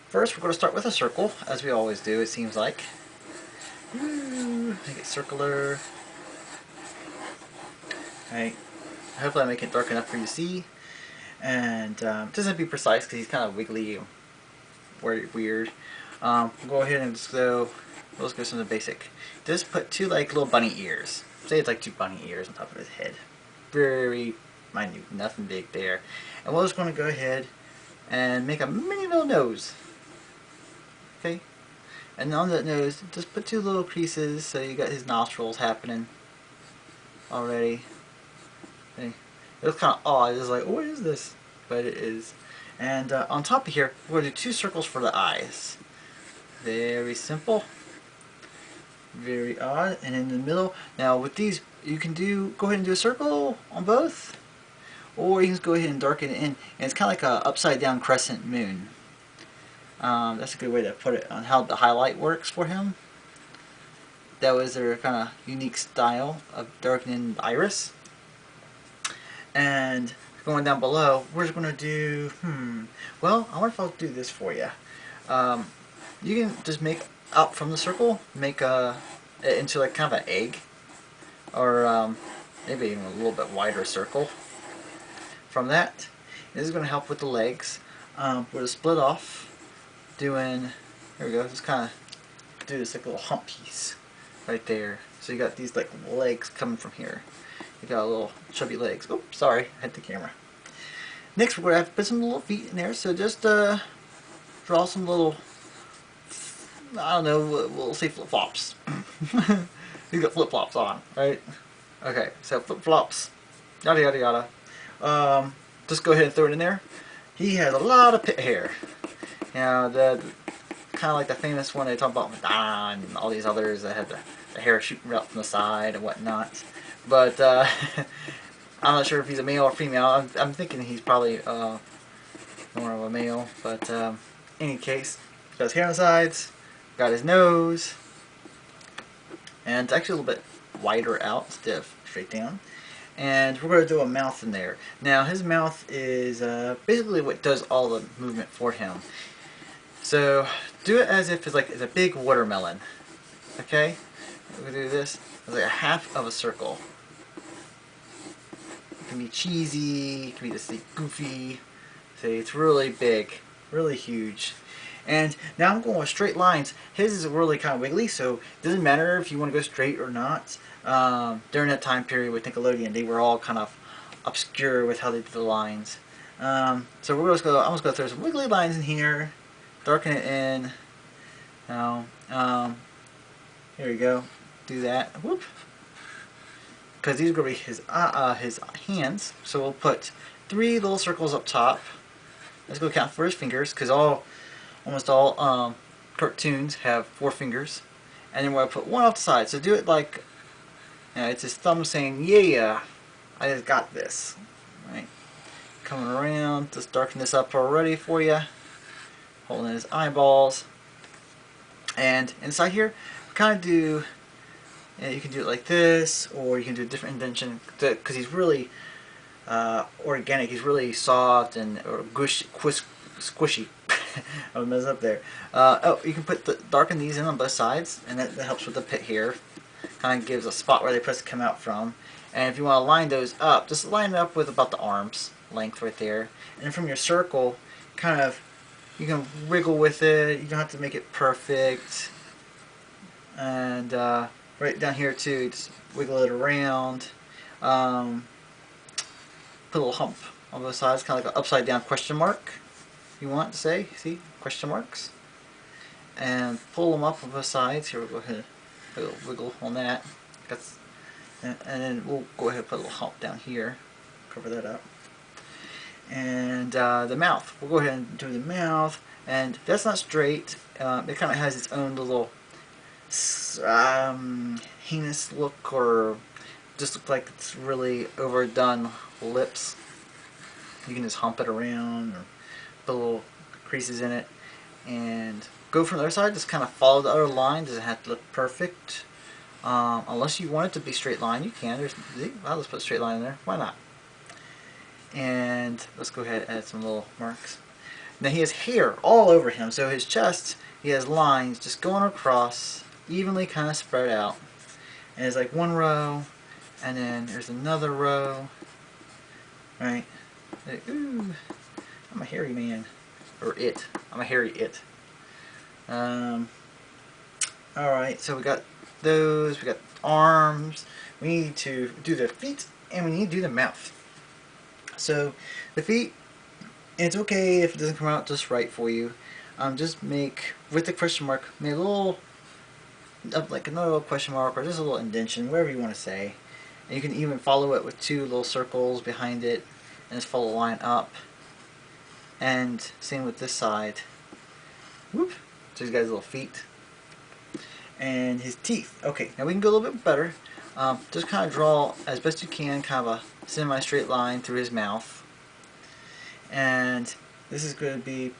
First, we're going to start with a circle, as we always do, it seems like. Make it circular. Right. Hopefully I make it dark enough for you to see. And it doesn't have to be precise because he's kind of wiggly, weird. We'll go ahead and just go. Let's go something basic. Just put two like little bunny ears. Say it's like two bunny ears on top of his head. Very minute, nothing big there. And we're just going to go ahead and make a mini little nose. Okay. And on that nose, just put two little creases so you got his nostrils happening already. Okay. It looks kind of odd. It's like, oh, what is this? But it is. And on top of here, we're going to do two circles for the eyes. Very simple. Very odd. And in the middle, now with these, you can go ahead and do a circle on both. Or you can go ahead and darken it in. And it's kind of like a upside down crescent moon. That's a good way to put it on how the highlight works for him. That was their kind of unique style of darkening the iris. And going down below, we're just going to do, well, I wonder if I'll do this for you. You can just make out from the circle, make it into like kind of an egg. Or maybe even a little bit wider circle. From that, this is going to help with the legs. We're going to split off, doing, here we go, just kind of do this like little hump piece right there. So you got these like legs coming from here. You got a little chubby legs. Oops, sorry, I hit the camera. Next, we're going to have to put some little feet in there. So just draw some little, I don't know, we'll say flip-flops. You got flip-flops on, right? Okay, so flip-flops, yada yada yada. Just go ahead and throw it in there. He has a lot of pit hair. You know, the kind of like the famous one they talk about Madonna and all these others that had the hair shooting out from the side and whatnot. But I'm not sure if he's a male or female. I'm thinking he's probably more of a male. But in any case, got his hair on the sides, got his nose, and it's actually a little bit wider out instead of straight down. And we're going to do a mouth in there. Now his mouth is basically what does all the movement for him. So do it as if it's like it's a big watermelon. Okay? We're going to do this as like a half of a circle. It can be cheesy, it can be just like goofy. See, it's really big, really huge. And now I'm going with straight lines. His is really kind of wiggly, so it doesn't matter if you want to go straight or not. During that time period with Nickelodeon, they were all kind of obscure with how they did the lines. So we're just I'm just going to throw some wiggly lines in here, darken it in. Now, here we go. Do that. Whoop. Because these are going to be his hands. So we'll put 3 little circles up top. Let's go count for his fingers, because almost all cartoons have 4 fingers. And then we'll put 1 off the side. So do it like, you know, it's his thumb saying, yeah, I just got this. Right. Coming around, just darken this up already for you. Holding his eyeballs. And inside here, kind of do, you can do it like this, or you can do a different indentation, because he's really organic. He's really soft and squishy. I messed up there. Oh, you can darken these in on both sides, and that helps with the pit here. Kind of gives a spot where they're supposed to come out from. And if you want to line those up, just line it up with about the arm's length right there. And then from your circle, kind of, you can wiggle with it. You don't have to make it perfect. And right down here too, just wiggle it around. Put a little hump on both sides, kind of like an upside down question mark. You want to say, see, question marks. And pull them up on both sides. Here we'll go ahead and wiggle on that. And then we'll go ahead and put a little hump down here. Cover that up. And the mouth. We'll go ahead and do the mouth. And that's not straight. It kind of has its own little heinous look, or just look like it's really overdone lips. You can just hump it around, or put little creases in it, and go from the other side. Just kind of follow the other line. Doesn't have to look perfect. Unless you want it to be straight line, you can. Well, let's put a straight line in there. Why not? And let's go ahead and add some little marks. Now he has hair all over him, so his chest, he has lines just going across, evenly kind of spread out. And there's like one row, and then there's another row, right? Ooh, I'm a hairy man. Or it. I'm a hairy it. Alright, so we got those, we got arms, we need to do the feet, and we need to do the mouth. So, the feet, it's okay if it doesn't come out just right for you. Just make, with the question mark, make a little, like another little question mark, or just a little indentation, whatever you want to say. And you can even follow it with 2 little circles behind it, and just follow the line up. And same with this side. Whoop! So he's got his little feet. And his teeth. Okay, now we can go a little bit better. Just kind of draw as best you can, kind of a semi-straight line through his mouth. And this is going to be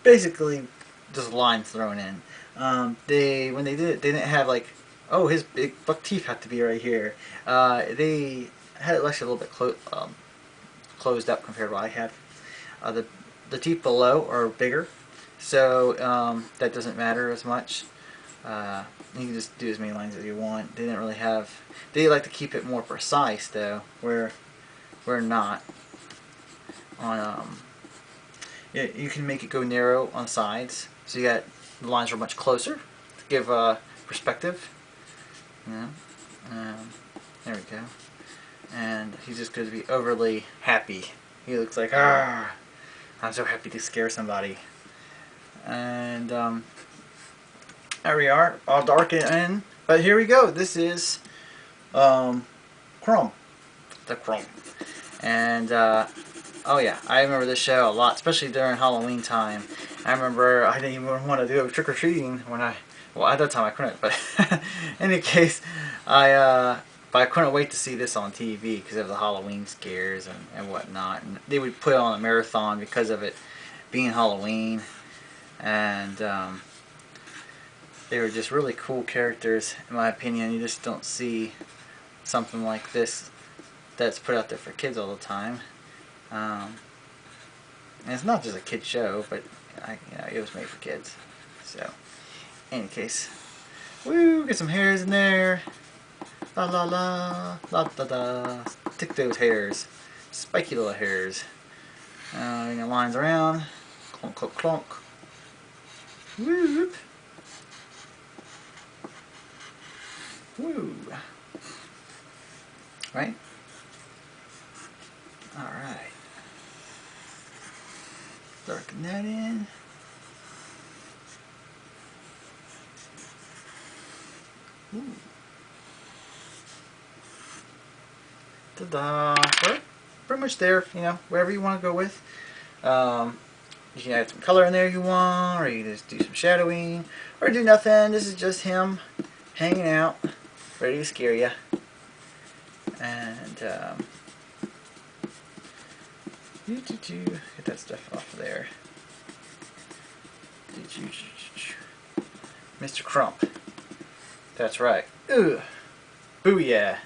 basically just lines thrown in. When they did it, they didn't have like, oh, his big buck teeth have to be right here. They had it actually a little bit closed up compared to what I had. The teeth below are bigger, so that doesn't matter as much. You can just do as many lines as you want. They didn't really have. They like to keep it more precise though, where we're not. You can make it go narrow on sides, so you got the lines are much closer to give perspective. Yeah. There we go. And he's just going to be overly happy. He looks like, ah, I'm so happy to scare somebody. And there we are. I'll darken it in. But here we go. This is Krumm. The Krumm. And oh yeah, I remember this show a lot, especially during Halloween time. I remember I didn't even want to do trick or treating when well, at that time I couldn't, but in any case, but I couldn't wait to see this on TV because of the Halloween scares and whatnot. And they would put it on a marathon because of it being Halloween, and they were just really cool characters, in my opinion. You just don't see something like this that's put out there for kids all the time. And it's not just a kid show, but it was made for kids. So, in any case, woo, get some hairs in there. La la la, la da da. Stick those hairs, spiky little hairs. Got lines around. Clunk, clunk, clunk. Whoop. Woo. Right? Alright. Darken that in. Ooh. Ta-da! We're pretty much there, wherever you want to go with. You can add some color in there if you want, or you can just do some shadowing, or do nothing. This is just him hanging out, ready to scare you. And get that stuff off of there. Mr. Krumm. That's right. Ooh. Booyah.